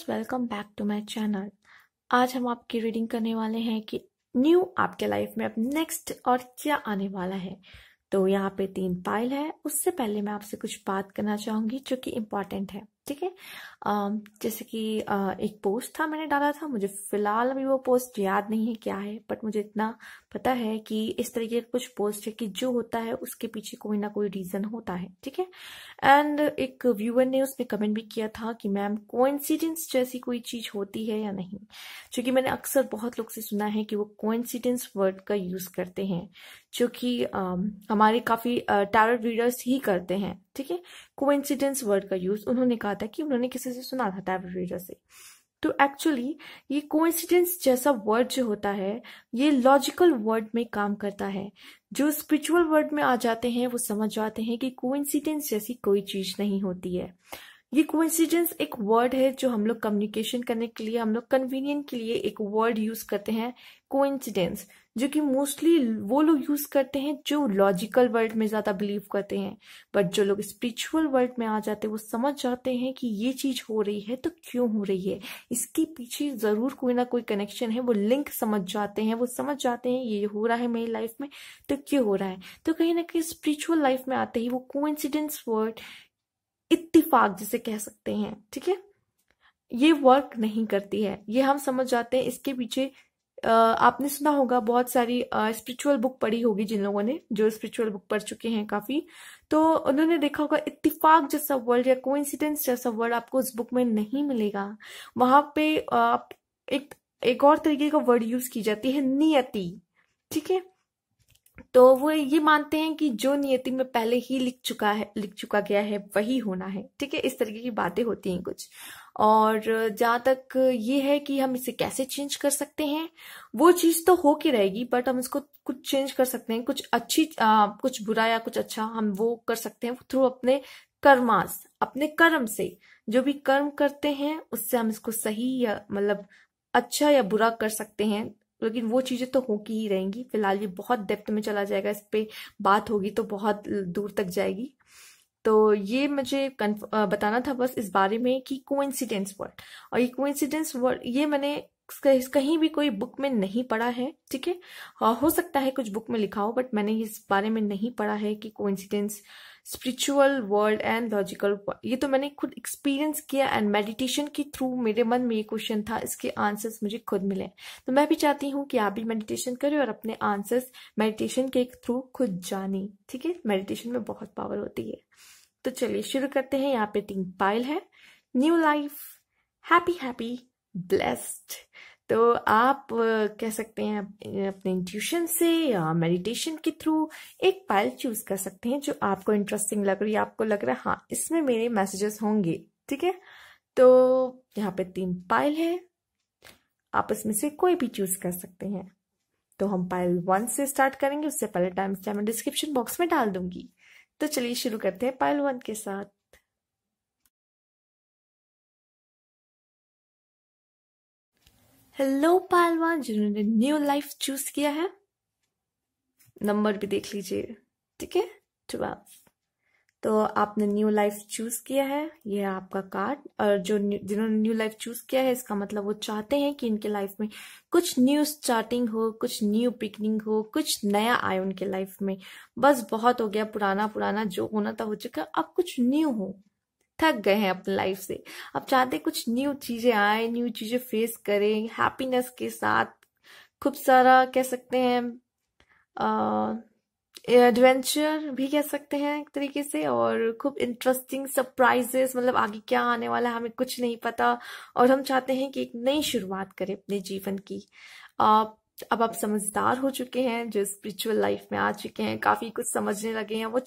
Viewers, welcome back to my channel. आज हम आपकी रीडिंग करने वाले हैं कि न्यू आपके लाइफ में अब नेक्स्ट और क्या आने वाला है। तो यहाँ पे 3 पाइल है। उससे पहले मैं आपसे कुछ बात करना चाहूंगी जो कि इम्पोर्टेंट है, ठीक है। जैसे कि एक पोस्ट था मैंने डाला था, मुझे फिलहाल अभी वो पोस्ट याद नहीं है क्या है, बट मुझे इतना पता है कि इस तरीके का कुछ पोस्ट है कि जो होता है उसके पीछे कोई ना कोई रीजन होता है, ठीक है। एंड एक व्यूअर ने उसमें कमेंट भी किया था कि मैम कोइंसिडेंस जैसी कोई चीज होती है या नहीं, क्योंकि मैंने अक्सर बहुत लोग से सुना है कि वो कोइंसिडेंस वर्ड का यूज करते हैं, जो कि हमारे काफी टैरोट रीडर्स ही करते हैं, ठीक है। कोइंसिडेंस वर्ड का यूज उन्होंने कहा था कि उन्होंने किसी से सुना था टैरोट रीडर से। तो एक्चुअली ये कोइंसिडेंस जैसा वर्ड जो होता है ये लॉजिकल वर्ड में काम करता है। जो स्पिरिचुअल वर्ड में आ जाते हैं वो समझ जाते हैं कि कोइंसिडेंस जैसी कोई चीज नहीं होती है। ये कोइंसिडेंस एक वर्ड है जो हम लोग कम्युनिकेशन करने के लिए, हम लोग कन्वीनियंट के लिए एक वर्ड यूज करते हैं, कोइंसिडेंस, जो कि मोस्टली वो लोग यूज करते हैं जो लॉजिकल वर्ड में ज्यादा बिलीव करते हैं। बट जो लोग स्पिरिचुअल वर्ड में आ जाते हैं वो समझ जाते हैं कि ये चीज हो रही है तो क्यों हो रही है, इसके पीछे जरूर कोई ना कोई कनेक्शन है। वो लिंक समझ जाते हैं, वो समझ जाते हैं ये हो रहा है मेरी लाइफ में तो क्यों हो रहा है। तो कहीं ना कहीं स्पिरिचुअल लाइफ में आते ही वो कोइंसिडेंस वर्ड, इत्तिफाक जिसे कह सकते हैं, ठीक है, ये वर्क नहीं करती है। ये हम समझ जाते हैं। इसके पीछे आपने सुना होगा, बहुत सारी स्पिरिचुअल बुक पढ़ी होगी जिन लोगों ने, जो स्पिरिचुअल बुक पढ़ चुके हैं काफी, तो उन्होंने देखा होगा इत्तिफाक जैसा वर्ड या कोइंसिडेंस जैसा वर्ड आपको उस बुक में नहीं मिलेगा। वहां पे एक और तरीके का वर्ड यूज की जाती है, नियति, ठीक है। तो वो ये मानते हैं कि जो नियति में पहले ही लिख चुका गया है वही होना है, ठीक है। इस तरीके की बातें होती हैं कुछ। और जहां तक ये है कि हम इसे कैसे चेंज कर सकते हैं, वो चीज तो हो के रहेगी, बट हम इसको कुछ चेंज कर सकते हैं, कुछ अच्छी कुछ बुरा या कुछ अच्छा हम वो कर सकते हैं थ्रू अपने कर्मास, अपने कर्म से। जो भी कर्म करते हैं उससे हम इसको सही या मतलब अच्छा या बुरा कर सकते हैं, लेकिन वो चीजें तो होकी ही रहेंगी। फिलहाल ये बहुत डेप्थ में चला जाएगा, इस पे बात होगी तो बहुत दूर तक जाएगी। तो ये मुझे बताना था बस इस बारे में कि कोइंसिडेंस वर्ड, और ये कोइंसिडेंस वर्ड ये मैंने कहीं भी कोई बुक में नहीं पढ़ा है, ठीक है। हो सकता है कुछ बुक में लिखा हो, बट मैंने इस बारे में नहीं पढ़ा है कि coincidence spiritual world and logical world. ये तो मैंने खुद एक्सपीरियंस किया एंड मेडिटेशन के थ्रू मेरे मन में ये क्वेश्चन था, इसके आंसर्स मुझे खुद मिले। तो मैं भी चाहती हूँ कि आप भी मेडिटेशन करें और अपने आंसर्स मेडिटेशन के थ्रू खुद जाने, ठीक है। मेडिटेशन में बहुत पावर होती है। तो चलिए शुरू करते हैं। यहाँ पे 3 पाइल है, new life, happy happy, blessed. तो आप कह सकते हैं अपने इंट्यूशन से या मेडिटेशन के थ्रू एक पाइल चूज कर सकते हैं जो आपको इंटरेस्टिंग लग रही है, आपको लग रहा है हाँ इसमें मेरे मैसेजेस होंगे, ठीक है। तो यहाँ पे 3 पाइल है, आप इसमें से कोई भी चूज कर सकते हैं। तो हम पाइल 1 से स्टार्ट करेंगे, उससे पहले टाइम स्टैम्प मैं डिस्क्रिप्शन बॉक्स में डाल दूंगी। तो चलिए शुरू करते हैं पाइल 1 के साथ। हेलो पाइल 1, जिन्होंने न्यू लाइफ चूज किया है, नंबर भी देख लीजिए, ठीक है, 12। तो आपने न्यू लाइफ चूज किया है, ये है आपका कार्ड। और जो जिन्होंने न्यू लाइफ चूज किया है, इसका मतलब वो चाहते हैं कि इनके लाइफ में कुछ न्यू स्टार्टिंग हो, कुछ न्यू बिगनिंग हो, कुछ नया आए उनके लाइफ में। बस बहुत हो गया, पुराना पुराना जो होना था हो चुका, अब कुछ न्यू हो। थक गए हैं अपनी लाइफ से, अब चाहते कुछ न्यू चीजें आए, न्यू चीजें फेस करें हैप्पीनेस के साथ। खूब सारा कह सकते हैं एडवेंचर भी कह सकते हैं एक तरीके से, और खूब इंटरेस्टिंग सरप्राइजेस, मतलब आगे क्या आने वाला है हमें कुछ नहीं पता। और हम चाहते हैं कि एक नई शुरुआत करें अपने जीवन की। अब आप समझदार हो चुके हैं, जो स्पिरिचुअल लाइफ में आ चुके हैं, काफी कुछ समझने लगे हैं। वो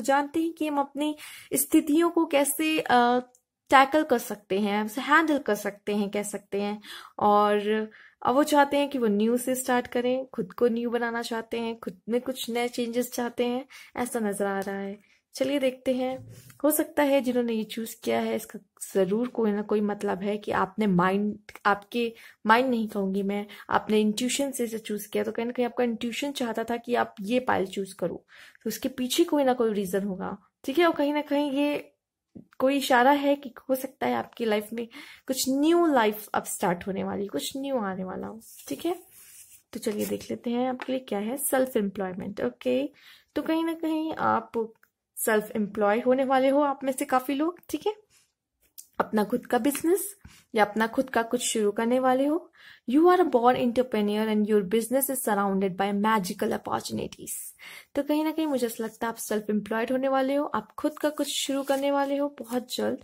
जानते हैं कि हम अपनी स्थितियों को कैसे टैकल कर सकते हैं, उसे हैंडल कर सकते हैं, कह सकते हैं। और अब वो चाहते हैं कि वो न्यू से स्टार्ट करें, खुद को न्यू बनाना चाहते हैं, खुद में कुछ नए चेंजेस चाहते हैं, ऐसा नजर आ रहा है। चलिए देखते हैं। हो सकता है जिन्होंने ये चूज किया है इसका जरूर कोई ना कोई मतलब है कि आपके माइंड नहीं कहूंगी मैं, आपने इंट्यूशन से इसे चूज किया। तो कहीं ना कहीं आपका इंट्यूशन चाहता था कि आप ये पाइल चूज करो, तो उसके पीछे कोई ना कोई रीजन होगा, ठीक है। और कहीं ना कहीं ये कोई इशारा है कि हो सकता है आपकी लाइफ में कुछ न्यू लाइफ अब स्टार्ट होने वाली, कुछ न्यू आने वाला हो। ठीक है, तो चलिए देख लेते हैं आपके लिए क्या है सेल्फ एम्प्लॉयमेंट। ओके, तो कहीं ना कहीं आप सेल्फ एम्प्लॉय होने वाले हो, आप में से काफी लोग। ठीक है, अपना खुद का बिजनेस या अपना खुद का कुछ शुरू करने वाले हो। You are a born entrepreneur and your business is surrounded by magical opportunities. तो कहीं ना कहीं मुझे ऐसा लगता है आप सेल्फ एम्प्लॉयड होने वाले हो, आप खुद का कुछ शुरू करने वाले हो बहुत जल्द।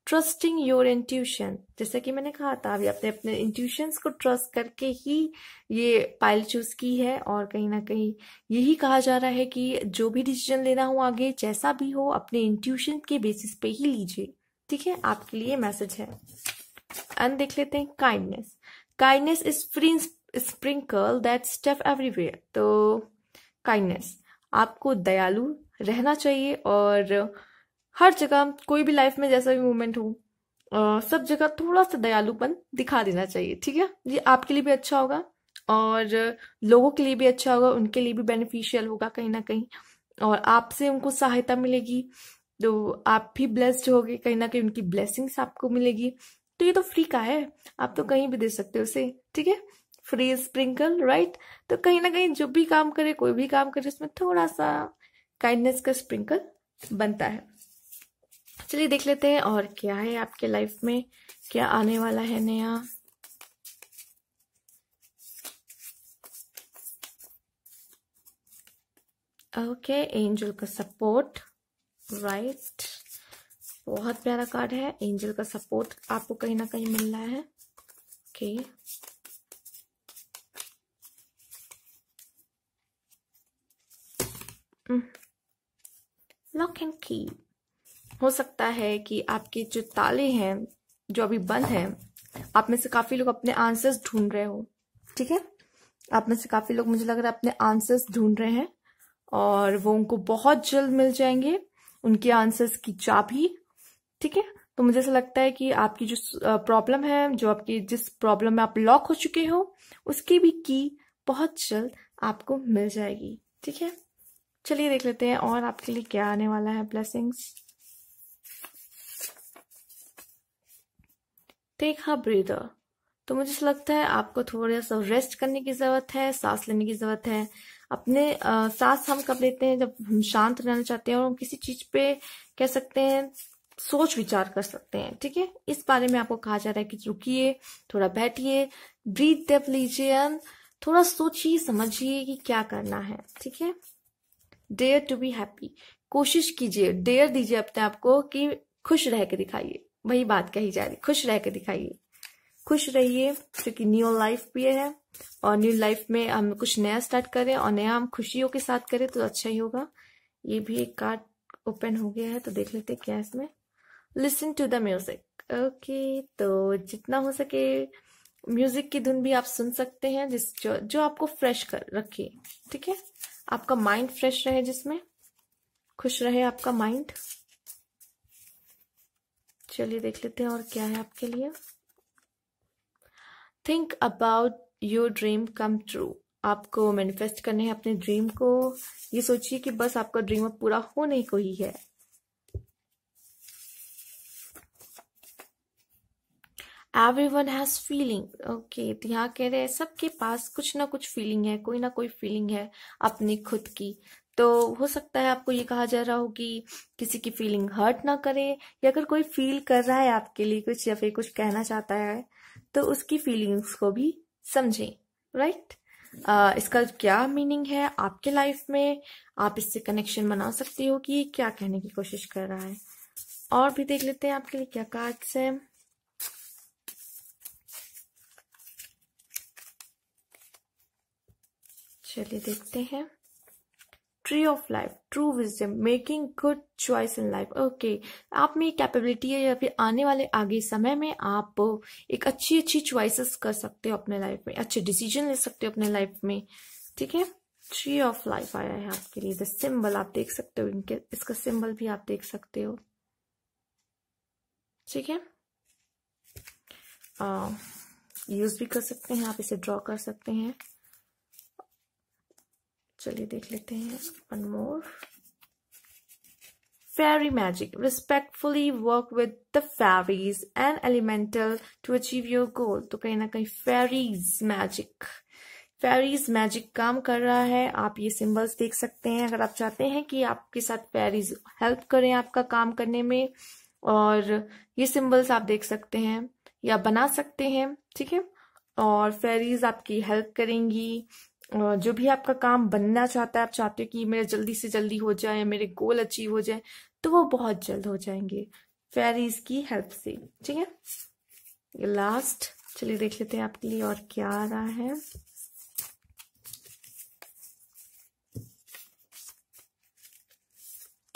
ट्रस्टिंग योर इंट्यूशन, जैसे कि मैंने कहा था, अभी आपने अपने इंट्यूशंस को ट्रस्ट करके ही ये पाइल चूज की है, और कहीं ना कहीं यही कहा जा रहा है कि जो भी डिसीजन लेना हो आगे, जैसा भी हो, अपने इंट्यूशन के बेसिस पे ही लीजिए। ठीक है, आपके लिए मैसेज है। एंड देख लेते हैं kindness. Kindness is free sprinkle that step everywhere. तो काइंडनेस, आपको दयालु रहना चाहिए, और हर जगह कोई भी लाइफ में जैसा भी मोमेंट हो, सब जगह थोड़ा सा दयालुपन दिखा देना चाहिए। ठीक है, ये आपके लिए भी अच्छा होगा और लोगों के लिए भी अच्छा होगा, उनके लिए भी बेनिफिशियल होगा कहीं ना कहीं, और आपसे उनको सहायता मिलेगी, तो आप भी ब्लेस्ड होगे, कहीं ना कहीं उनकी ब्लेसिंग्स आपको मिलेगी। तो ये तो फ्री का है, आप तो कहीं भी दे सकते हो उसे। ठीक है, फ्री स्प्रिंकल, राइट। तो कहीं ना कहीं जो भी काम करे, कोई भी काम करे, उसमें थोड़ा सा काइंडनेस का स्प्रिंकल बनता है। चलिए देख लेते हैं और क्या है आपके लाइफ में, क्या आने वाला है नया। ओके, एंजल का सपोर्ट, राइट। बहुत प्यारा कार्ड है, एंजल का सपोर्ट आपको कहीं ना कहीं मिल रहा है। ओके, लॉक एंड की। हो सकता है कि आपके जो ताले हैं जो अभी बंद हैं, आप में से काफी लोग अपने आंसर्स ढूंढ रहे हो। ठीक है, आप में से काफी लोग, मुझे लग रहा है, अपने आंसर्स ढूंढ रहे हैं, और वो उनको बहुत जल्द मिल जाएंगे, उनके आंसर्स की चाबी। ठीक है, तो मुझे ऐसा लगता है कि आपकी जो प्रॉब्लम है, जो आपकी जिस प्रॉब्लम में आप लॉक हो चुके हो, उसकी भी की बहुत जल्द आपको मिल जाएगी। ठीक है, चलिए देख लेते हैं और आपके लिए क्या आने वाला है ब्लेसिंग्स। Take a breather. तो मुझे ऐसा लगता है आपको थोड़ा सा रेस्ट करने की जरूरत है, सांस लेने की जरूरत है। अपने सांस हम कब लेते हैं, जब हम शांत रहना चाहते हैं और हम किसी चीज पे कह सकते हैं सोच विचार कर सकते हैं। ठीक है, इस बारे में आपको कहा जा रहा है कि रुकिए, थोड़ा बैठिए, ब्रीथ डेप लीजिए, थोड़ा सोचिए समझिए कि क्या करना है। ठीक है, डेयर टू बी हैप्पी, कोशिश कीजिए, डेयर दीजिए अपने आप को कि खुश रह के दिखाइए। वही बात कही जा रही, खुश रह के दिखाइए, खुश रहिए, क्योंकि न्यू लाइफ भी है, और न्यू लाइफ में हम कुछ नया स्टार्ट करें, और नया हम खुशियों के साथ करें तो अच्छा ही होगा। ये भी एक कार्ड ओपन हो गया है, तो देख लेते हैं क्या है इसमें। Listen to the music. Okay, तो जितना हो सके म्यूजिक की धुन भी आप सुन सकते हैं, जो आपको फ्रेश कर रखे। ठीक है, आपका माइंड फ्रेश रहे, जिसमें खुश रहे आपका माइंड। चलिए देख लेते हैं और क्या है आपके लिए। Think about your dream come true. आपको मैनिफेस्ट करने हैं अपने ड्रीम को। ये सोचिए कि बस आपका ड्रीम अब पूरा होने को ही है। Everyone has feeling। ओके, तो यहाँ कह रहे हैं सबके पास कुछ ना कुछ फीलिंग है, कोई ना कोई फीलिंग है अपनी खुद की। तो हो सकता है आपको ये कहा जा रहा हो कि किसी की फीलिंग हर्ट ना करे, या अगर कोई फील कर रहा है आपके लिए कुछ, या फिर कुछ कहना चाहता है, तो उसकी फीलिंग्स को भी समझें। राइट, इसका क्या मीनिंग है आपके लाइफ में, आप इससे कनेक्शन बना सकते हो कि ये क्या कहने की कोशिश कर रहा है। और भी देख लेते हैं आपके लिए क्या कार्ड्स है। चलिए देखते हैं। Tree of life, true wisdom, making good choice in life. Okay, आप में कैपेबिलिटी है, या फिर आने वाले आगे समय में आप एक अच्छी अच्छी चॉइसेस कर सकते हो अपने लाइफ में, अच्छे डिसीजन ले सकते हो अपने लाइफ में। ठीक है, ट्री ऑफ लाइफ आया है आपके लिए। द सिंबल आप देख सकते हो, इनके इसका सिंबल भी आप देख सकते हो। ठीक है, यूज भी कर सकते हैं, आप इसे ड्रॉ कर सकते हैं। चलिए देख लेते हैं one more. fairy magic. Respectfully work with the fairies and elemental to achieve your goal. तो कहीं ना कहीं फेरीज मैजिक काम कर रहा है। आप ये सिंबल्स देख सकते हैं अगर आप चाहते हैं कि आपके साथ फेरीज हेल्प करें आपका काम करने में, और ये सिंबल्स आप देख सकते हैं या बना सकते हैं, ठीक है। और फेरीज आपकी हेल्प करेंगी, और जो भी आपका काम बनना चाहता है, आप चाहते हो कि मेरा जल्दी से जल्दी हो जाए, मेरे गोल अचीव हो जाए, तो वो बहुत जल्द हो जाएंगे फेरीज की हेल्प से, ठीक है। ये लास्ट, चलिए देख लेते हैं आपके लिए और क्या आ रहा है।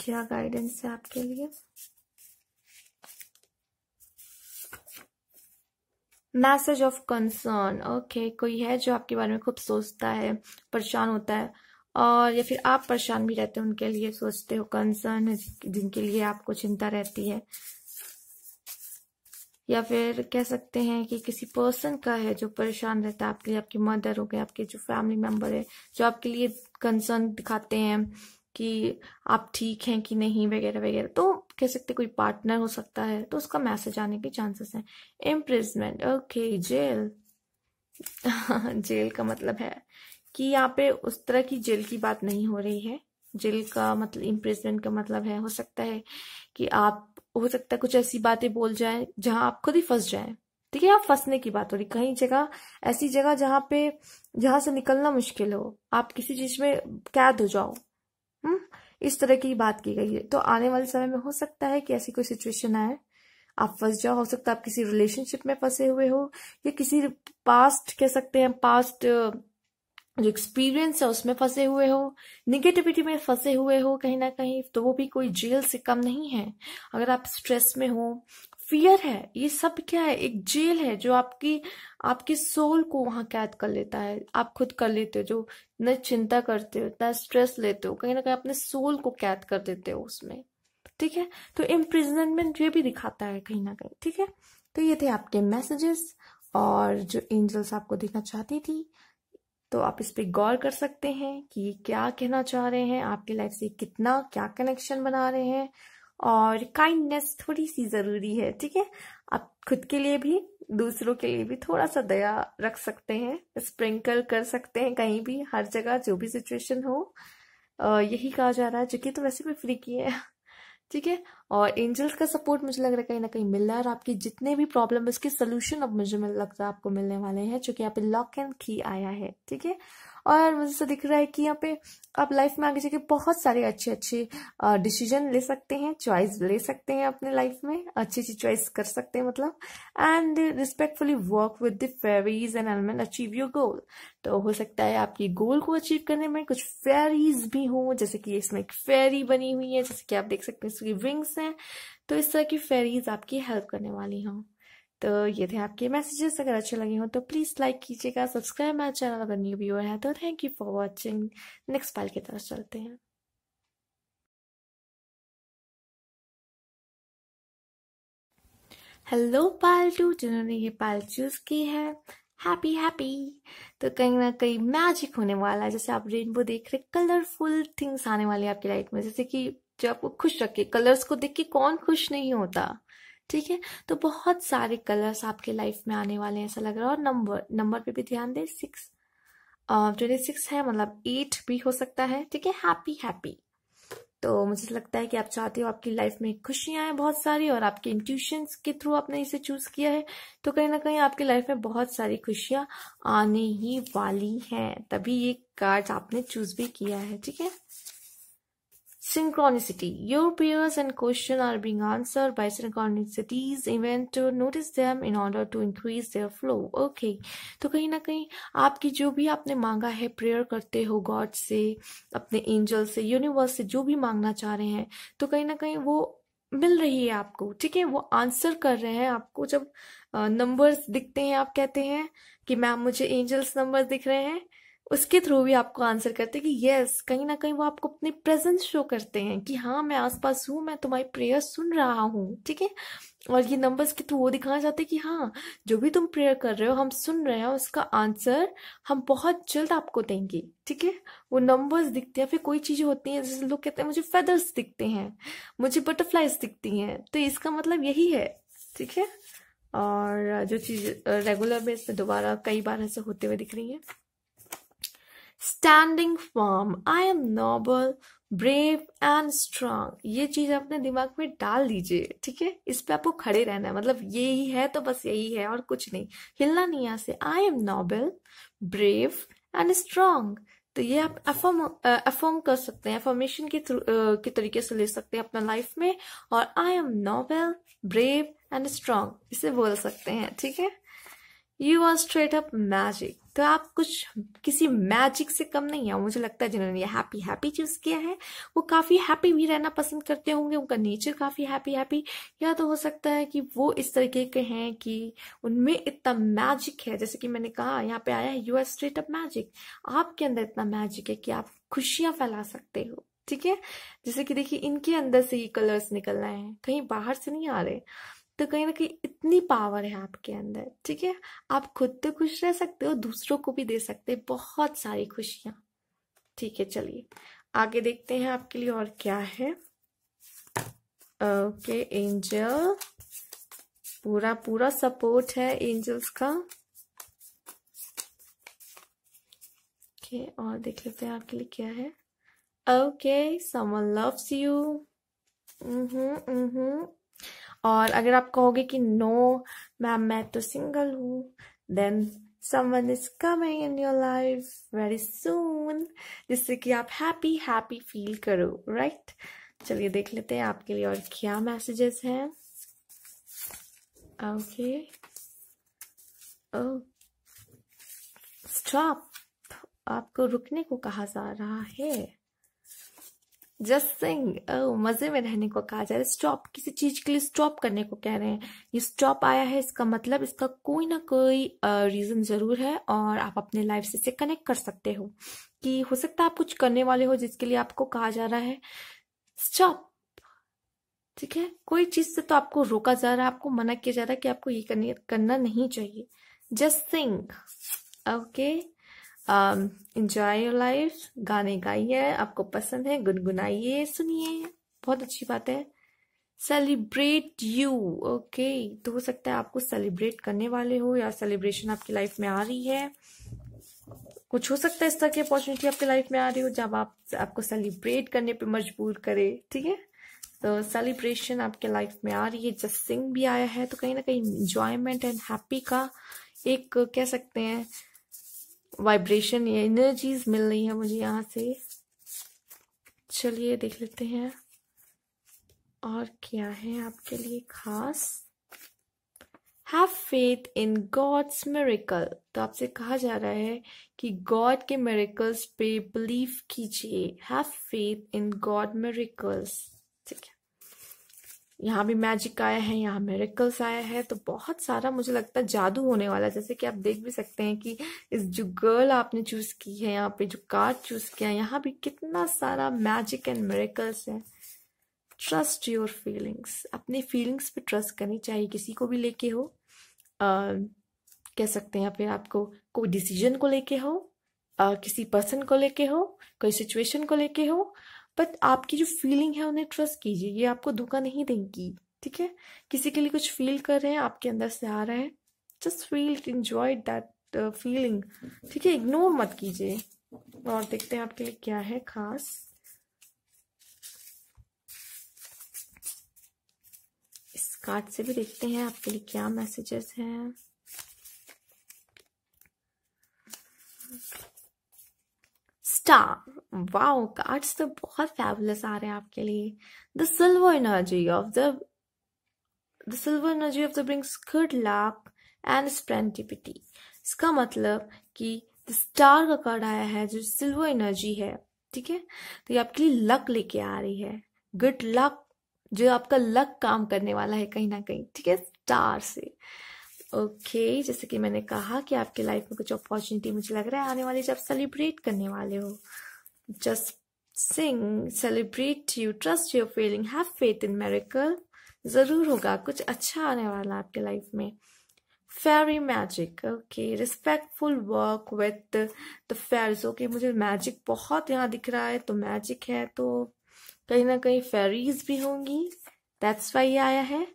क्या गाइडेंस है आपके लिए। Message of concern. ओके, कोई है जो आपके बारे में खूब सोचता है, परेशान होता है, और या फिर आप परेशान भी रहते हो, उनके लिए सोचते हो, कंसर्न है जिनके लिए आपको चिंता रहती है। या फिर कह सकते हैं कि किसी पर्सन का है जो परेशान रहता है आपके लिए, आपकी मदर हो गए, आपके जो फैमिली मेंबर है जो आपके लिए कंसर्न दिखाते हैं कि आप ठीक हैं कि नहीं वगैरह वगैरह। तो कह सकते कोई पार्टनर हो सकता है, तो उसका मैसेज आने के चांसेस हैं। Imprisonment, okay, jail. जेल का मतलब है कि यहाँ पे उस तरह की जेल की बात नहीं हो रही है। जेल का मतलब, इम्प्रिजमेंट का मतलब है, हो सकता है कि आप, हो सकता है कुछ ऐसी बातें बोल जाए जहां आप खुद ही फंस जाएं, ठीक है। आप फंसने की बात हो रही, कहीं जगह, ऐसी जगह जहां से निकलना मुश्किल हो, आप किसी चीज में कैद हो जाओ, इस तरह की बात की गई है। तो आने वाले समय में हो सकता है कि ऐसी कोई सिचुएशन आए, आप फंस जाओ। हो सकता है आप किसी रिलेशनशिप में फंसे हुए हो, या किसी पास्ट, कह सकते हैं पास्ट जो एक्सपीरियंस है उसमें फंसे हुए हो, निगेटिविटी में फंसे हुए हो कहीं ना कहीं, तो वो भी कोई जेल से कम नहीं है। अगर आप स्ट्रेस में हो, फियर है, ये सब क्या है, एक जेल है जो आपकी सोल को वहां कैद कर लेता है। आप खुद कर लेते हो, जो न चिंता करते हो, इतना स्ट्रेस लेते हो, कहीं ना कहीं अपने सोल को कैद कर देते हो उसमें, ठीक है। तो इम्प्रिजनमेंट ये भी दिखाता है कहीं ना कहीं, ठीक है। तो ये थे आपके मैसेजेस, और जो एंजल्स आपको देना चाहती थी, तो आप इस पे गौर कर सकते हैं कि क्या कहना चाह रहे हैं, आपकी लाइफ से कितना क्या कनेक्शन बना रहे हैं। और काइंडनेस थोड़ी सी जरूरी है, ठीक है। आप खुद के लिए भी, दूसरों के लिए भी थोड़ा सा दया रख सकते हैं, स्प्रिंकल कर सकते हैं कहीं भी, हर जगह, जो भी सिचुएशन हो। यही कहा जा रहा है, जो कि तो वैसे भी फ्री की है, ठीक है। और एंजल्स का सपोर्ट मुझे लग रहा है कहीं ना कहीं मिल रहा है, और आपकी जितने भी प्रॉब्लम है उसके सोल्यूशन अब मुझे लग रहा है आपको मिलने वाले हैं, जो कि यहाँ पे लॉक एंड की आया है, ठीक है। और मुझे तो दिख रहा है कि यहाँ पे आप लाइफ में आगे जाके बहुत सारे अच्छे अच्छे डिसीजन ले सकते हैं, चॉइस ले सकते हैं अपने लाइफ में, अच्छी अच्छी चॉइस कर सकते हैं मतलब। And respectfully work with the fairies and element achieve your goal. तो हो सकता है आपकी गोल को अचीव करने में कुछ फेरीज भी हों, जैसे कि इसमें एक फेरी बनी हुई है, जैसे कि आप देख सकते हैं इसकी विंग्स हैं, तो इस तरह की फेरीज आपकी हेल्प करने वाली हों। तो ये थे आपके मैसेजेस, अगर अच्छे लगे हो तो प्लीज लाइक कीजिएगा, सब्सक्राइब माय चैनल अगर न्यू व्यूअर है तो। Thank you for watching. Next pile की तरफ चलते हैं। हेलो पाइल 2, जिन्होंने ये पाइल चूज की है, हैप्पी हैप्पी। तो कहीं ना कहीं मैजिक होने वाला है, जैसे आप रेनबो देख रहे, कलरफुल थिंग्स आने वाली है आपकी लाइफ में, जैसे कि जो आपको खुश रखे। कलर्स को देख के कौन खुश नहीं होता, ठीक है। तो बहुत सारे कलर्स आपके लाइफ में आने वाले हैं ऐसा लग रहा है। और नंबर पे भी ध्यान दे, 26 है, मतलब 8 भी हो सकता है, ठीक है। Happy happy. तो मुझे लगता है कि आप चाहते हो आपकी लाइफ में खुशियां हैं बहुत सारी, और आपके इंट्यूशंस के थ्रू आपने इसे चूज किया है, तो कहीं ना कहीं आपकी लाइफ में बहुत सारी खुशियां आने ही वाली हैं, तभी ये कार्ड आपने चूज भी किया है, ठीक है। Synchronicity. Your prayers and questions are being answered by synchronicities event to notice them in order to increase their flow. Okay. तो कहीं ना कहीं आपकी जो भी आपने मांगा है, प्रेयर करते हो गॉड से, अपने एंजल से, यूनिवर्स से, जो भी मांगना चाह रहे हैं, तो कहीं ना कहीं वो मिल रही है आपको, ठीक है। वो आंसर कर रहे हैं आपको। जब नंबर्स दिखते हैं, आप कहते हैं कि मैम मुझे एंजल्स नंबर दिख रहे हैं, उसके थ्रू भी आपको आंसर करते हैं कि यस, कहीं ना कहीं वो आपको अपनी प्रेजेंस शो करते हैं कि हाँ मैं आसपास हूँ, मैं तुम्हारी प्रेयर सुन रहा हूँ, ठीक है। और ये नंबर्स के थ्रू वो दिखाना चाहते हैं कि हाँ, जो भी तुम प्रेयर कर रहे हो हम सुन रहे हैं, उसका आंसर हम बहुत जल्द आपको देंगे, ठीक है। वो नंबर्स दिखते हैं। फिर कोई चीजें होती हैं जैसे लोग कहते हैं मुझे फेदर्स दिखते हैं, मुझे बटरफ्लाइज दिखती हैं, तो इसका मतलब यही है, ठीक है। और जो चीज रेगुलर बेस पे दोबारा कई बार ऐसे होते हुए दिख रही है, standing firm, I am noble, brave and strong, ये चीज अपने दिमाग में डाल दीजिए, ठीक है। इस पे आपको खड़े रहना है, मतलब यही है तो बस यही है और कुछ नहीं, हिलना नहीं यहाँ से। I am noble, brave and strong, तो ये आप अफर्म कर सकते हैं, अफर्मेशन के तरीके से ले सकते हैं अपना लाइफ में। और I am noble, brave and strong इसे बोल सकते हैं, ठीक है। You are straight up magic, तो आप कुछ किसी मैजिक से कम नहीं है। मुझे लगता है जिन्होंने ये हैप्पी हैप्पी चूज किया है वो काफी हैप्पी भी रहना पसंद करते होंगे, उनका नेचर काफी हैप्पी हैप्पी, या तो हो सकता है कि वो इस तरीके के हैं कि उनमें इतना मैजिक है, जैसे कि मैंने कहा यहाँ पे आया है you are straight up magic, आपके अंदर इतना मैजिक है कि आप खुशियां फैला सकते हो, ठीक है। जैसे कि देखिए इनके अंदर से ही कलर्स निकल रहे हैं, कहीं बाहर से नहीं आ रहे, तो कहीं ना कहीं इतनी पावर है आपके अंदर, ठीक है। आप खुद तो खुश रह सकते हो, दूसरों को भी दे सकते हैं बहुत सारी खुशियां, ठीक है। चलिए आगे देखते हैं आपके लिए और क्या है। ओके एंजल, पूरा पूरा सपोर्ट है एंजल्स का। ओके और देख लेते हैं आपके लिए क्या है। ओके समवन लव्स यू, और अगर आप कहोगे कि नो मैम मैं तो सिंगल हूँ, then someone is coming in your life very soon, जिससे कि आप हैप्पी हैप्पी फील करो, राइट। चलिए देख लेते हैं आपके लिए और क्या मैसेजेस हैं। ओके स्टॉप, आपको रुकने को कहा जा रहा है। जस्ट सिंग, मजे में रहने को कहा जा रहा है। स्टॉप, किसी चीज के लिए स्टॉप करने को कह रहे हैं। ये स्टॉप आया है, इसका मतलब इसका कोई ना कोई रीजन जरूर है और आप अपने लाइफ से इसे कनेक्ट कर सकते हो कि हो सकता है आप कुछ करने वाले हो जिसके लिए आपको कहा जा रहा है स्टॉप, ठीक है। कोई चीज से तो आपको रोका जा रहा है, आपको मना किया जा रहा है कि आपको ये करना नहीं चाहिए। Just sing, okay. Enjoy your life, गाने गाइए, आपको पसंद है गुनगुनाइए, सुनिए, बहुत अच्छी बात है। सेलिब्रेट यू, ओके, तो हो सकता है आपको सेलिब्रेट करने वाले हो या सेलिब्रेशन आपकी लाइफ में आ रही है। कुछ हो सकता है इस तरह की अपॉर्चुनिटी आपकी लाइफ में आ रही हो जब आपको सेलिब्रेट करने पे मजबूर करे, ठीक है। तो सेलिब्रेशन आपके लाइफ में आ रही है। जस्ट सिंग भी आया है, तो कहीं ना कहीं इंजॉयमेंट एंड हैप्पी का एक कह सकते हैं वाइब्रेशन या एनर्जीज मिल रही है मुझे यहाँ से। चलिए देख लेते हैं और क्या है आपके लिए खास। Have faith in God's miracle, तो आपसे कहा जा रहा है कि गॉड के मिरेकल्स पे बिलीव कीजिए। Have faith in God miracles, ठीक है। यहाँ भी मैजिक आया है, यहाँ मिरेकल्स आया है, तो बहुत सारा मुझे लगता है जादू होने वाला है। जैसे कि आप देख भी सकते हैं कि इस जो गर्ल आपने चूज की है, यहाँ पे जो कार्ड चूज किया है, यहाँ भी कितना सारा मैजिक एंड मिरेकल्स है। ट्रस्ट योर फीलिंग्स, अपनी फीलिंग्स पे ट्रस्ट करनी चाहिए, किसी को भी लेके हो, कह सकते हैं, फिर आपको कोई डिसीजन को लेके हो, किसी पर्सन को लेके हो, कोई सिचुएशन को लेके हो, बट आपकी जो फीलिंग है उन्हें ट्रस्ट कीजिए, ये आपको धोखा नहीं देंगी, ठीक है। किसी के लिए कुछ फील कर रहे हैं, आपके अंदर से आ रहा है, just feel it, enjoy that feeling, ठीक है, इग्नोर मत कीजिए। और देखते हैं आपके लिए क्या है खास। इस कार्ड से भी देखते हैं आपके लिए क्या मैसेजेस हैं। स्टार, वाओ, कार्ड्स तो बहुत फैबुलस आ रहे हैं आपके लिए। The silver energy of the brings good luck and serendipity. इसका मतलब कि स्टार का कार्ड आया है जो सिल्वर एनर्जी है, ठीक है, तो ये आपके लिए लक लेके आ रही है, गुड लक, जो आपका लक काम करने वाला है कहीं ना कहीं, ठीक है, स्टार से। ओके, जैसे कि मैंने कहा कि आपके लाइफ में कुछ अपॉर्चुनिटी मुझे लग रहा है आने वाली, जब सेलिब्रेट करने वाले हो। Just sing, celebrate you, trust your feeling, have faith in miracle. जरूर होगा, कुछ अच्छा आने वाला आपके लाइफ में। Fairy magic, okay, respectful work with the fairies. Okay, मुझे मैजिक बहुत यहाँ दिख रहा है, तो मैजिक है तो कहीं ना कहीं फेरीज भी होंगी, दैट्स वाई आया है।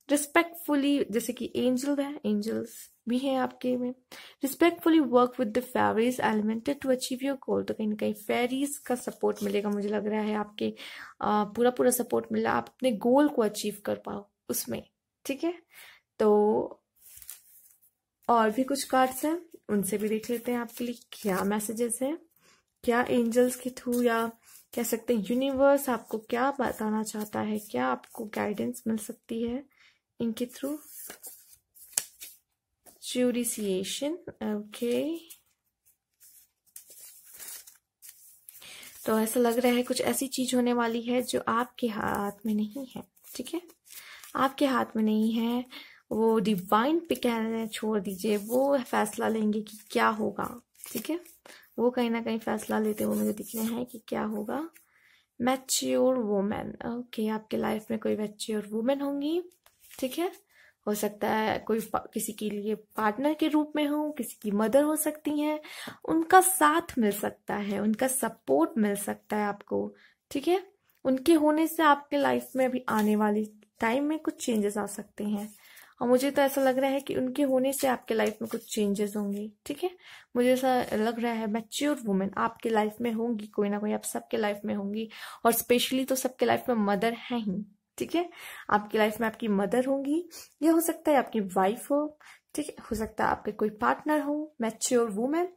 रिस्पेक्टफुली, जैसे कि एंजल है, एंजल्स भी हैं आपके में। Respectfully work with the fairies element and to achieve your goal, तो कहीं ना कहीं फेरीज का सपोर्ट मिलेगा, मुझे लग रहा है आपके पूरा पूरा सपोर्ट मिला, आप अपने गोल को अचीव कर पाओ उसमें। ठीक है, तो और भी कुछ कार्ड्स हैं, उनसे भी देख लेते हैं आपके लिए क्या मैसेजेस हैं, क्या एंजल्स के थ्रू या कह सकते हैं यूनिवर्स आपको क्या बताना चाहता है, क्या आपको गाइडेंस मिल सकती है इनके थ्रू। ज्यूडिसिएशन, ओके, तो ऐसा लग रहा है कुछ ऐसी चीज होने वाली है जो आपके हाथ में नहीं है। ठीक है, आपके हाथ में नहीं है, वो डिवाइन पे कहने छोड़ दीजिए, वो फैसला लेंगे कि क्या होगा। ठीक है, वो कहीं ना कहीं फैसला लेते हुए मुझे दिख रहे हैं कि क्या होगा। मैच्योर वुमेन, ओके, आपके लाइफ में कोई मैच्योर वुमेन होंगी। ठीक है, हो सकता है कोई किसी के लिए पार्टनर के रूप में हो, किसी की मदर हो सकती हैं, उनका साथ मिल सकता है, उनका सपोर्ट मिल सकता है आपको। ठीक है, उनके होने से आपके लाइफ में अभी आने वाली टाइम में कुछ चेंजेस आ सकते हैं, और मुझे तो ऐसा लग रहा है कि उनके होने से आपके लाइफ में कुछ चेंजेस होंगे। ठीक है, मुझे ऐसा लग रहा है मैच्योर वुमेन आपके लाइफ में होंगी, कोई ना कोई आप सबके लाइफ में होंगी, और स्पेशली तो सबके लाइफ में मदर है ही। ठीक है, आपकी लाइफ में आपकी मदर होंगी, या हो सकता है आपकी वाइफ हो। ठीक है, हो सकता है आपके कोई पार्टनर हो मैच्योर वुमेन,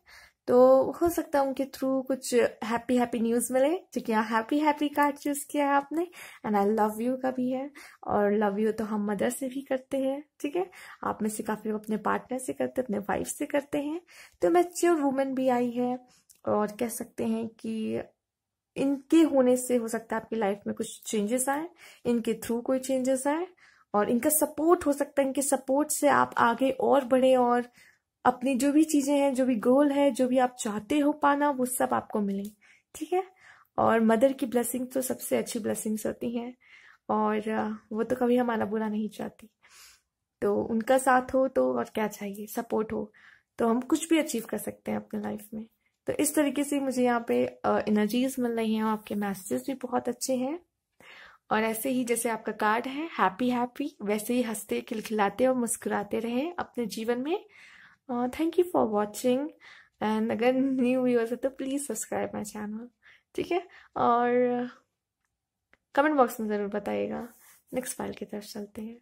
तो हो सकता है उनके थ्रू कुछ हैप्पी हैप्पी न्यूज मिले। ठीक है, यहाँ हैप्पी हैप्पी कार्ड चूज किया है आपने, एंड आई लव यू का भी है, और लव यू तो हम मदर से भी करते हैं। ठीक है, आप में से काफी लोग अपने पार्टनर से करते हैं, अपने वाइफ से करते हैं, तो मैच्योर वुमेन भी आई है, और कह सकते हैं कि इनके होने से हो सकता है आपकी लाइफ में कुछ चेंजेस आए, इनके थ्रू कोई चेंजेस आए, और इनका सपोर्ट हो सकता है, इनके सपोर्ट से आप आगे और बढ़े, और अपनी जो भी चीजें हैं, जो भी गोल है, जो भी आप चाहते हो पाना, वो सब आपको मिले। ठीक है, और मदर की ब्लेसिंग तो सबसे अच्छी ब्लेसिंग्स होती हैं, और वो तो कभी हमारा बुरा नहीं चाहती, तो उनका साथ हो तो और क्या चाहिए, सपोर्ट हो तो हम कुछ भी अचीव कर सकते हैं अपने लाइफ में। तो इस तरीके से मुझे यहाँ पे एनर्जीज मिल रही हैं, आपके मैसेजेस भी बहुत अच्छे हैं, और ऐसे ही जैसे आपका कार्ड है हैप्पी हैप्पी, वैसे ही हंसते खिलखिलाते और मुस्कुराते रहें अपने जीवन में। Thank you for watching, and अगर न्यू व्यूअर्स है तो प्लीज सब्सक्राइब माई चैनल। ठीक है, और कमेंट बॉक्स में जरूर बताइएगा। नेक्स्ट फाइल की तरफ चलते हैं।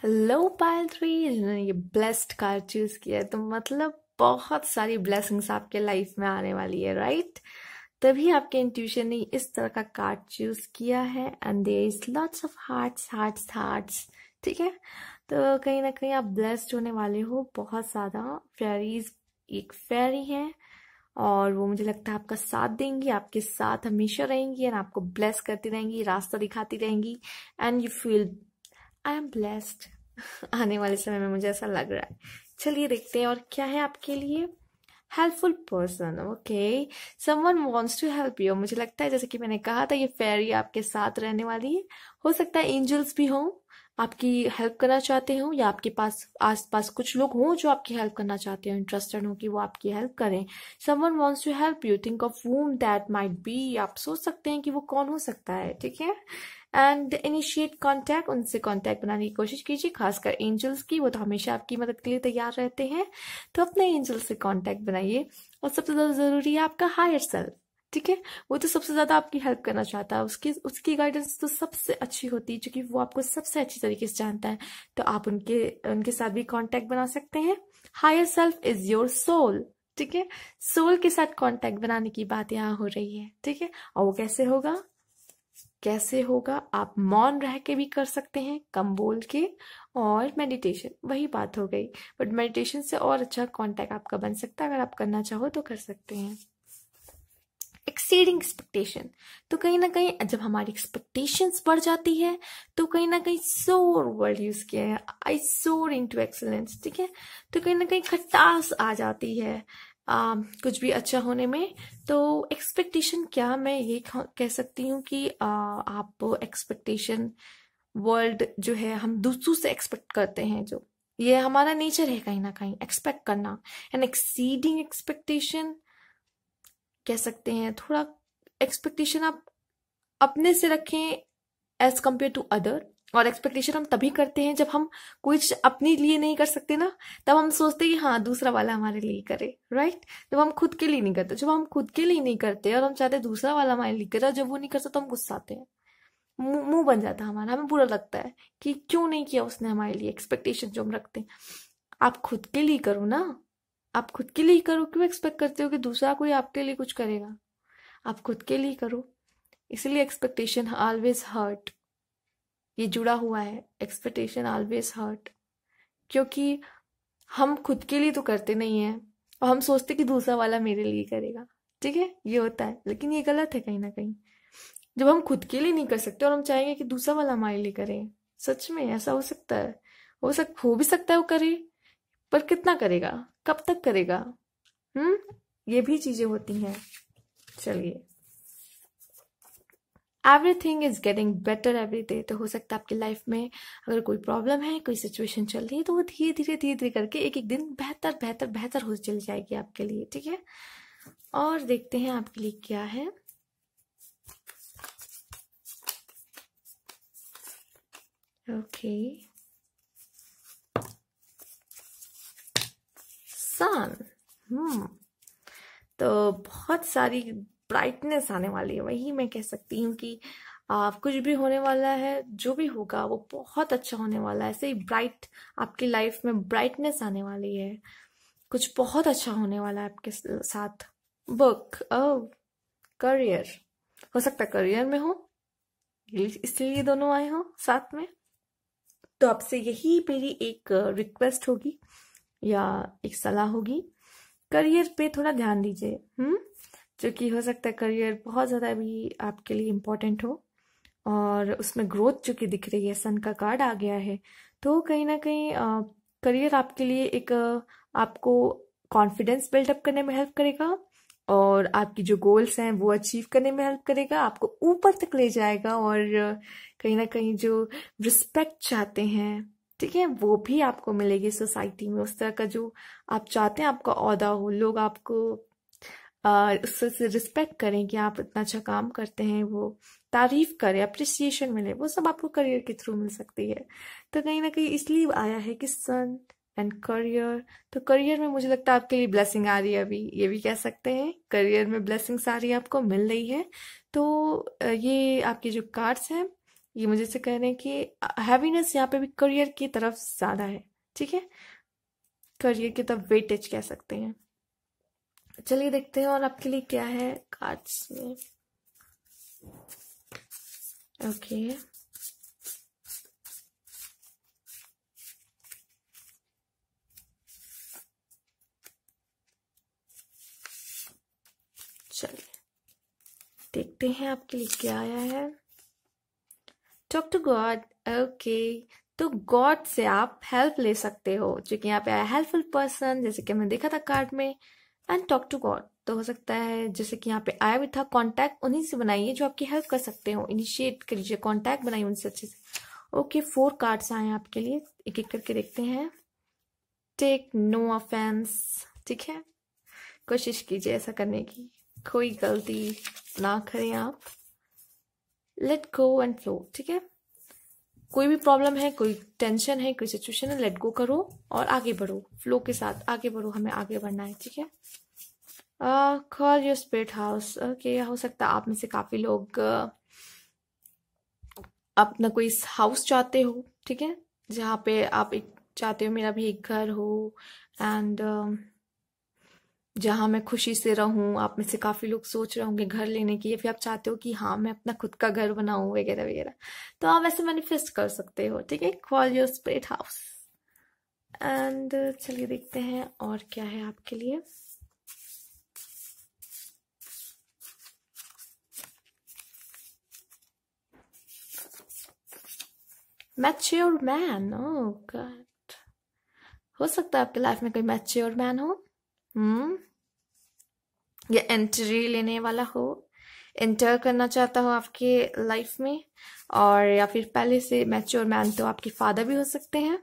हेलो पायल 3, जिन्होंने ये ब्लेस्ड कार्ड चूज किया है, तो मतलब बहुत सारी ब्लेसिंग्स आपके लाइफ में आने वाली है, राइट? तभी आपके इंट्यूशन ने इस तरह का कार्ड चूज किया है, and there is lots of hearts hearts hearts. ठीक है, तो कहीं ना कहीं आप ब्लेस्ड होने वाले हो बहुत ज्यादा। फेरीज, एक फेरी है, और वो मुझे लगता है आपका साथ देंगी, आपके साथ हमेशा रहेंगी, एंड आपको ब्लेस करती रहेंगी, रास्ता दिखाती रहेंगी, and you feel I am blessed आने वाले समय में, मुझे ऐसा लग रहा है। चलिए देखते हैं और क्या है आपके लिए। Helpful person, okay, someone wants to help you. मुझे लगता है जैसे कि मैंने कहा था, ये फेरी आपके साथ रहने वाली है। हो सकता है एंजल्स भी हों, आपकी हेल्प करना चाहते हो, या आपके पास आसपास कुछ लोग हों जो आपकी हेल्प करना चाहते हो, इंटरेस्टेड हो कि वो आपकी हेल्प करें। Someone wants to help you, think of whom that might be. आप सोच सकते हैं कि वो कौन हो सकता है। ठीक है, एंड इनिशिएट कांटेक्ट, उनसे कांटेक्ट बनाने की कोशिश कीजिए, खासकर एंजल्स की, वो तो हमेशा आपकी मदद के लिए तैयार रहते हैं। तो अपने एंजल से कांटेक्ट बनाइए, और सबसे ज्यादा जरूरी है आपका हायर सेल्फ। ठीक है, वो तो सबसे ज्यादा आपकी हेल्प करना चाहता है, उसकी गाइडेंस तो सबसे अच्छी होती है, क्योंकि वो आपको सबसे अच्छी तरीके से जानता है। तो आप उनके साथ भी कांटेक्ट बना सकते हैं। Higher self is your soul. ठीक है, सोल के साथ कांटेक्ट बनाने की बात यहाँ हो रही है। ठीक है, और वो कैसे होगा, आप मौन रह के भी कर सकते हैं, कम बोल के, और मेडिटेशन, वही बात हो गई, बट मेडिटेशन से और अच्छा कांटेक्ट आपका बन सकता है, अगर आप करना चाहो तो कर सकते हैं। Exceeding expectation. तो कहीं ना कहीं जब हमारी एक्सपेक्टेशंस बढ़ जाती है तो कहीं ना कहीं सोर वर्ड यूज किया है, आई सोर इनटू एक्सीलेंस, ठीक है। तो कहीं ना कहीं खटास आ जाती है कुछ भी अच्छा होने में। तो एक्सपेक्टेशन क्या, मैं ये कह सकती हूँ कि आप एक्सपेक्टेशन वर्ल्ड जो है हम दूसरों से एक्सपेक्ट करते हैं, जो ये हमारा नेचर है कहीं ना कहीं एक्सपेक्ट करना। एंड एक्सीडिंग एक्सपेक्टेशन कह सकते हैं, थोड़ा एक्सपेक्टेशन आप अपने से रखें एज कम्पेयर टू अदर। और एक्सपेक्टेशन हम तभी करते हैं जब हम कुछ अपने लिए नहीं कर सकते ना, तब हम सोचते हैं कि हाँ दूसरा वाला हमारे लिए करे, राइट। जब हम खुद के लिए नहीं करते, जब हम खुद के लिए नहीं करते और हम चाहते दूसरा वाला हमारे लिए करे, जब वो नहीं करता तो हम गुस्सा आते हैं, मुंह बन जाता है हमारा, हमें बुरा लगता है कि क्यों नहीं किया उसने हमारे लिए। एक्सपेक्टेशन जो हम रखते हैं, आप खुद के लिए करो ना, आप खुद के लिए करो, क्यों एक्सपेक्ट करते हो कि दूसरा कोई आपके लिए कुछ करेगा। आप खुद के लिए करो, इसलिए एक्सपेक्टेशन ऑलवेज हर्ट, ये जुड़ा हुआ है, एक्सपेक्टेशन ऑलवेज हर्ट। क्योंकि हम खुद के लिए तो करते नहीं है और हम सोचते कि दूसरा वाला मेरे लिए करेगा, ठीक है, ये होता है। लेकिन ये गलत है कहीं ना कहीं, जब हम खुद के लिए नहीं कर सकते और हम चाहेंगे कि दूसरा वाला हमारे लिए करे। सच में ऐसा हो सकता है, हो भी सकता है वो करे, पर कितना करेगा, कब तक करेगा। ये भी चीजें होती हैं। चलिए, everything is getting better every day. तो हो सकता है आपकी लाइफ में अगर कोई प्रॉब्लम है, कोई सिचुएशन चल रही है, तो वो धीरे धीरे करके एक एक दिन बेहतर बेहतर बेहतर हो चली जाएगी आपके लिए, ठीक है। और देखते हैं आपके लिए क्या है। ओके, सन। तो बहुत सारी ब्राइटनेस आने वाली है, वही मैं कह सकती हूँ कि कुछ भी होने वाला है, जो भी होगा वो बहुत अच्छा होने वाला है। ऐसे ही ब्राइट आपकी लाइफ में ब्राइटनेस आने वाली है, कुछ बहुत अच्छा होने वाला है आपके साथ। वर्क, करियर, हो सकता है करियर में हो, इसलिए ये दोनों आए हो साथ में। तो आपसे यही मेरी एक रिक्वेस्ट होगी या एक सलाह होगी, करियर पे थोड़ा ध्यान दीजिए। जो कि हो सकता है करियर बहुत ज़्यादा भी आपके लिए इम्पोर्टेंट हो, और उसमें ग्रोथ जो कि दिख रही है, सन का कार्ड आ गया है। तो कहीं ना कहीं करियर आपके लिए एक आपको कॉन्फिडेंस बिल्डअप करने में हेल्प करेगा, और आपकी जो गोल्स हैं वो अचीव करने में हेल्प करेगा, आपको ऊपर तक ले जाएगा। और कहीं ना कहीं जो रिस्पेक्ट चाहते हैं, ठीक है, वो भी आपको मिलेगी सोसाइटी में। उस तरह का जो आप चाहते हैं आपका ओहदा हो, लोग आपको उससे रिस्पेक्ट करें कि आप इतना अच्छा काम करते हैं, वो तारीफ करें, अप्रिसिएशन मिले, वो सब आपको करियर के थ्रू मिल सकती है। तो कहीं ना कहीं इसलिए आया है कि सन एंड करियर। तो करियर में मुझे लगता है आपके लिए ब्लेसिंग आ रही है, अभी ये भी कह सकते हैं करियर में ब्लेसिंग्स आ रही है, आपको मिल रही है। तो ये आपके जो कार्ड्स हैं ये मुझे से कह रहे हैं कि हैवीनेस यहाँ पे भी करियर की तरफ ज्यादा है, ठीक है, करियर की तरफ वेटेज कह सकते हैं। चलिए देखते हैं और आपके लिए क्या है कार्ड्स में। ओके, चलिए देखते हैं आपके लिए क्या आया है। Talk to God. ओके, तो गॉड से आप हेल्प ले सकते हो, जो कि यहाँ पे आया हेल्पफुल पर्सन, जैसे कि हमने देखा था कार्ड में। एंड टॉक टू गॉड, तो हो सकता है जैसे कि यहाँ पे आया भी था, कांटेक्ट उन्हीं से बनाइए जो आपकी हेल्प कर सकते हो, इनिशिएट करिए, कांटेक्ट बनाइए उनसे अच्छे से। ओके, 4 कार्ड्स आए हैं आपके लिए, एक एक करके देखते हैं। टेक नो ऑफेंस, ठीक है, कोशिश कीजिए ऐसा करने की, कोई गलती ना करें आप। लेट गो एंड फ्लो, ठीक है, कोई भी प्रॉब्लम है, कोई टेंशन है, कोई सिचुएशन है, लेट गो करो और आगे बढ़ो, फ्लो के साथ आगे बढ़ो, हमें आगे बढ़ना है, ठीक है। Call your spirit house. Okay, हो सकता है आप में से काफी लोग अपना कोई हाउस चाहते हो, ठीक है, जहाँ पे आप एक चाहते हो मेरा भी एक घर हो, एंड जहाँ मैं खुशी से रहूं। आप में से काफी लोग सोच रहे होंगे घर लेने की, या फिर आप चाहते हो कि हाँ मैं अपना खुद का घर बनाऊं वगैरह वगैरह, तो आप ऐसे मैनिफेस्ट कर सकते हो, ठीक है। Call your spirit house. And चलिए देखते हैं और क्या है आपके लिए। मैच्योर मैन, ओह गॉड। हो सकता है आपके लाइफ में कोई मैच्योर मैन हो, या एंट्री लेने वाला हो, एंटर करना चाहता हो आपके लाइफ में। और या फिर पहले से मैच्योर मैन तो आपके फादर भी हो सकते हैं,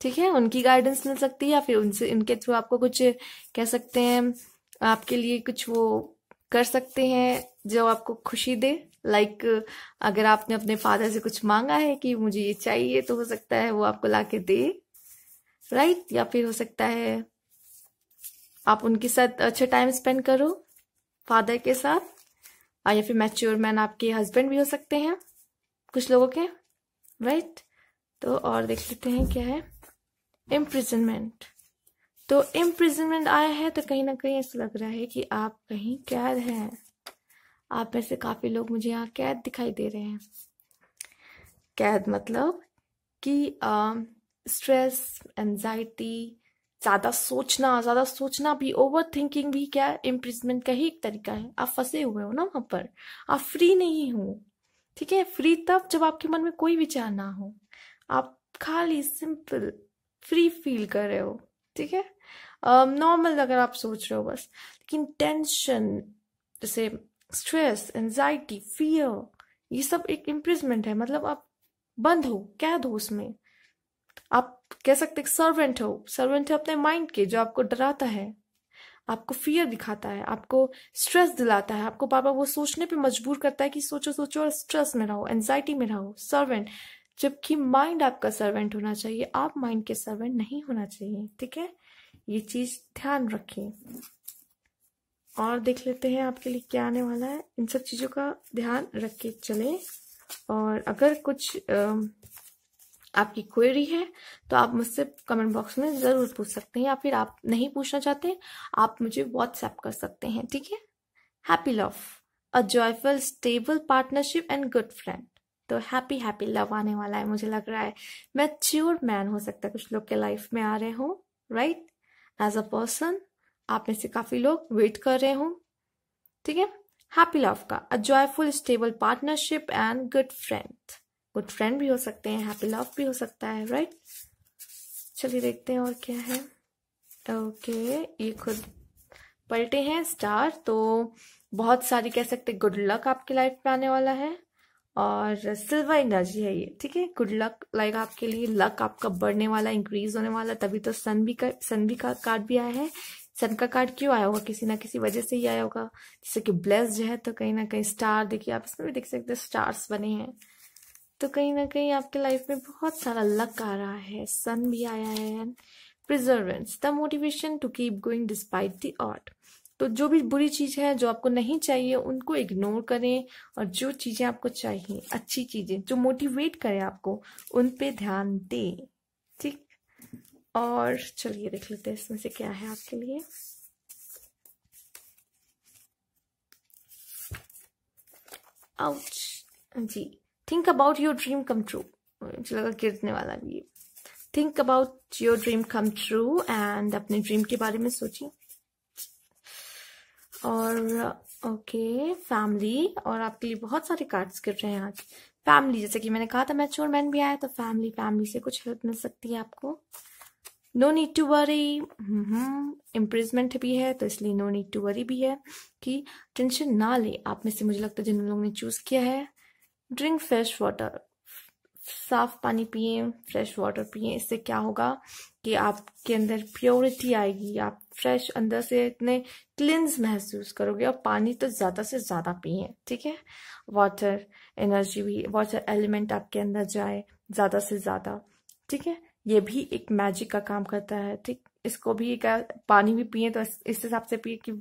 ठीक है, उनकी गाइडेंस मिल सकती है, या फिर उनसे, उनके थ्रू आपको कुछ कह सकते हैं, आपके लिए कुछ वो कर सकते हैं जो आपको खुशी दे। लाइक अगर आपने अपने फादर से कुछ मांगा है कि मुझे ये चाहिए, तो हो सकता है वो आपको लाके दे, राइट। या फिर हो सकता है आप उनके साथ अच्छा टाइम स्पेंड करो, फादर के साथ। या फिर मैच्योर मैन आपके हस्बैंड भी हो सकते हैं कुछ लोगों के, राइट। तो और देख लेते हैं क्या है। इम्प्रिजनमेंट, तो इम्प्रिजनमेंट आया है तो कहीं ना कहीं ऐसा लग रहा है कि आप कहीं कैद हैं। आप में से काफी लोग मुझे यहाँ कैद दिखाई दे रहे हैं। कैद मतलब कि स्ट्रेस, एंजाइटी, ज्यादा सोचना भी, ओवर थिंकिंग भी क्या इम्प्रिजमेंट का ही एक तरीका है। आप फंसे हुए हो ना वहां पर, आप फ्री नहीं हो, ठीक है। फ्री तब जब आपके मन में कोई विचार ना हो, आप खाली सिंपल फ्री फील कर रहे हो, ठीक है। नॉर्मल अगर आप सोच रहे हो बस, लेकिन टेंशन, जैसे स्ट्रेस, एंजाइटी, फियर, ये सब एक इम्प्रिजमेंट है। मतलब आप बंद हो, कैद हो उसमें। आप कह सकते हैं सर्वेंट हो, सर्वेंट है अपने माइंड के, जो आपको डराता है, आपको फियर दिखाता है, आपको स्ट्रेस दिलाता है, आपको बार बार वो सोचने पे मजबूर करता है कि सोचो सोचो और स्ट्रेस में रहो, एंजाइटी में रहो, सर्वेंट। जबकि माइंड आपका सर्वेंट होना चाहिए, आप माइंड के सर्वेंट नहीं होना चाहिए, ठीक है। ये चीज ध्यान रखें। और देख लेते हैं आपके लिए क्या आने वाला है। इन सब चीजों का ध्यान रख के चलें। और अगर कुछ आपकी क्वेरी है तो आप मुझसे कमेंट बॉक्स में जरूर पूछ सकते हैं, या फिर आप नहीं पूछना चाहते आप मुझे व्हाट्सएप कर सकते हैं, ठीक है। Happy love, a joyful stable partnership and good friend. तो हैप्पी हैप्पी लव आने वाला है, मुझे लग रहा है। मैच्योर मैन हो सकता है कुछ लोग के लाइफ में आ रहे हो, राइट। एज अ पर्सन आप में से काफी लोग वेट कर रहे हो, ठीक है। हैप्पी लव का अ joyful stable partnership and good friend, good friend भी हो सकते हैं, हैप्पी लव भी हो सकता है, राइट। चलिए देखते हैं और क्या है। ओके, ये खुद पलटे हैं स्टार, तो बहुत सारी कह सकते गुड लक आपकी लाइफ में आने वाला है। और सिल्वर एनर्जी है ये, ठीक है। गुड लक, लाइक आपके लिए लक आपका बढ़ने वाला, इंक्रीज होने वाला। तभी तो सन भी का कार्ड भी आया है। सन का कार्ड क्यों आया होगा, किसी ना किसी वजह से ही आया होगा। जैसे कि ब्लेस्ड है तो कहीं ना कहीं स्टार, देखिए आप इसमें भी देख सकते हैं स्टार्स बने हैं। तो कहीं ना कहीं आपके लाइफ में बहुत सारा लक आ रहा है। सन भी आया है। And perseverance, the motivation to keep going despite the odd. तो जो भी बुरी चीज है, जो आपको नहीं चाहिए, उनको इग्नोर करें, और जो चीजें आपको चाहिए, अच्छी चीजें जो मोटिवेट करें आपको, उन पे ध्यान दें, ठीक। और चलिए देख लेते हैं इसमें से क्या है आपके लिए। आउच जी, think about your dream come true. मुझे लगा गिरने वाला भी है। Think about your dream come true, and अपने ड्रीम के बारे में सोचिए। और ओके, फैमिली, और आपके लिए बहुत सारे कार्ड्स गिर रहे हैं आज। फैमिली, जैसे कि मैंने कहा था मैच्योर मैन भी आया, तो फैमिली, फैमिली से कुछ हेल्प मिल सकती है आपको। No need to worry, imprisonment भी है, तो इसलिए नो नीड टू वरी भी है कि टेंशन ना ले। आप में से मुझे लगता है जिन लोगों ने चूज किया है, ड्रिंक फ्रेश वाटर, साफ पानी पिए, फ्रेश वाटर पिए। इससे क्या होगा कि आपके अंदर प्योरिटी आएगी, आप फ्रेश अंदर से इतने क्लिन्स महसूस करोगे। और पानी तो ज्यादा से ज्यादा पिए, ठीक है। वाटर एनर्जी भी, वाटर एलिमेंट आपके अंदर जाए ज्यादा से ज्यादा, ठीक है। ये भी एक मैजिक का काम करता है, ठीक। इसको भी पानी भी पिए तो इस हिसाब से पिए कि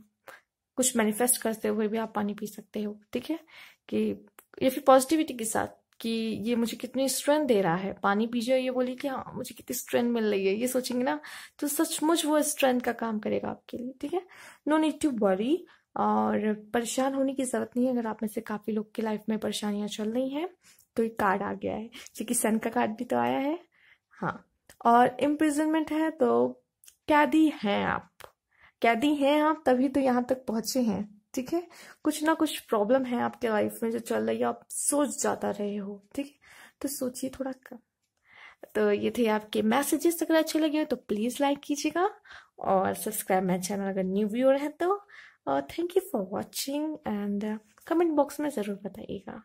कुछ मैनिफेस्ट करते हुए भी आप पानी पी सकते हो, ठीक है। कि ये फिर पॉजिटिविटी के साथ कि ये मुझे कितनी स्ट्रेंथ दे रहा है, पानी पीजिए, ये बोलिए कि हाँ मुझे कितनी स्ट्रेंथ मिल रही है, ये सोचेंगे ना, तो सचमुच वो स्ट्रेंथ का काम करेगा आपके लिए, ठीक है। नो नीड टू वरी, और परेशान होने की जरूरत नहीं है। अगर आप में से काफी लोग की लाइफ में परेशानियां चल रही हैं, तो एक कार्ड आ गया है, क्योंकि सन का कार्ड भी तो आया है, हाँ। और इम्प्रिजनमेंट है, तो कैदी हैं आप, कैदी हैं आप, तभी तो यहाँ तक पहुंचे हैं, ठीक है। कुछ ना कुछ प्रॉब्लम है आपके लाइफ में जो चल रही है, आप सोच जाता रहे हो, ठीक है। तो सोचिए थोड़ा कम। तो ये थे आपके मैसेजेस। अगर अच्छे लगे हो तो प्लीज़ लाइक कीजिएगा और सब्सक्राइब माई चैनल अगर न्यू व्यूअर है तो। Thank you for watching and comment box में ज़रूर बताइएगा।